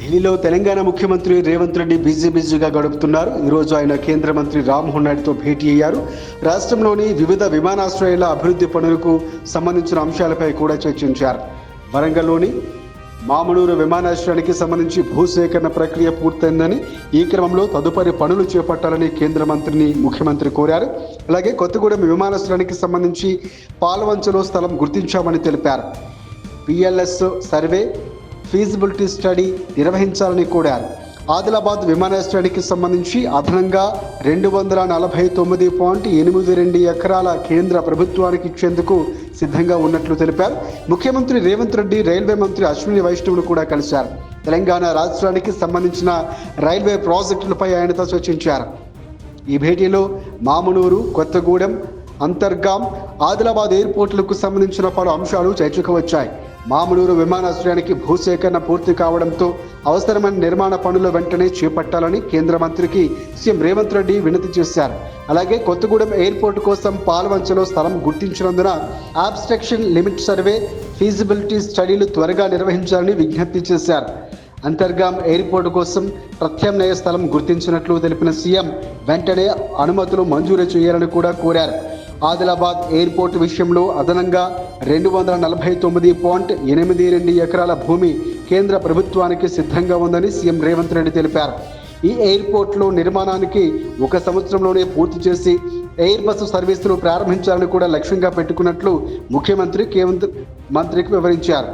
ఢిల్లీలో తెలంగాణ ముఖ్యమంత్రి రేవంత్ రెడ్డి బిజీగా గడుపుతున్నారు. ఈరోజు ఆయన కేంద్ర మంత్రి రామ్మోహన్ నాయుడుతో భేటీ అయ్యారు. రాష్ట్రంలోని వివిధ విమానాశ్రయాల అభివృద్ధి పనులకు సంబంధించిన అంశాలపై కూడా చర్చించారు. వరంగల్లోని మామనూరు విమానాశ్రయానికి సంబంధించి భూసేకరణ ప్రక్రియ పూర్తయిందని, ఈ క్రమంలో తదుపరి పనులు చేపట్టాలని కేంద్ర మంత్రిని ముఖ్యమంత్రి కోరారు. అలాగే కొత్తగూడెం విమానాశ్రయానికి సంబంధించి పాలవంచలో స్థలం గుర్తించామని తెలిపారు. పిఎల్ఎస్ సర్వే, ఫీజిబిలిటీ స్టడీ నిర్వహించాలని కోరారు. ఆదిలాబాద్ విమానాశ్రయానికి సంబంధించి అదనంగా 249.82 ఎకరాల కేంద్ర ప్రభుత్వానికి ఇచ్చేందుకు సిద్ధంగా ఉన్నట్లు తెలిపారు. ముఖ్యమంత్రి రేవంత్ రెడ్డి రైల్వే మంత్రి అశ్విని వైష్ణవ్ను కూడా కలిశారు. తెలంగాణ రాష్ట్రానికి సంబంధించిన రైల్వే ప్రాజెక్టులపై ఆయనతో చర్చించారు. ఈ భేటీలో మామనూరు, కొత్తగూడెం, అంతర్గాం, ఆదిలాబాద్ ఎయిర్పోర్టులకు సంబంధించిన పలు అంశాలు చర్చకు వచ్చాయి. మామనూరు విమానాశ్రయానికి భూసేకరణ పూర్తి కావడంతో అవసరమైన నిర్మాణ పనులు వెంటనే చేపట్టాలని కేంద్ర మంత్రికి సీఎం రేవంత్ రెడ్డి వినతి చేశారు. అలాగే కొత్తగూడెం ఎయిర్పోర్టు కోసం పాల్వంచలో స్థలం గుర్తించినందున అబ్స్ట్రక్షన్ లిమిట్ సర్వే, ఫీజిబిలిటీ స్టడీలు త్వరగా నిర్వహించాలని విజ్ఞప్తి చేశారు. అంతర్గాం ఎయిర్పోర్టు కోసం ప్రత్యామ్నాయ స్థలం గుర్తించినట్లు తెలిపిన సీఎం వెంటనే అనుమతులు మంజూరు చేయాలని కూడా కోరారు. ఆదిలాబాద్ ఎయిర్పోర్టు విషయంలో అదనంగా 249.82 ఎకరాల భూమి కేంద్ర ప్రభుత్వానికి సిద్ధంగా ఉందని సీఎం రేవంత్ రెడ్డి తెలిపారు. ఈ ఎయిర్పోర్టులో నిర్మాణానికి 1 సంవత్సరంలోనే పూర్తి చేసి ఎయిర్ బస్సు సర్వీసును ప్రారంభించాలని కూడా లక్ష్యంగా పెట్టుకున్నట్లు ముఖ్యమంత్రి మంత్రికి వివరించారు.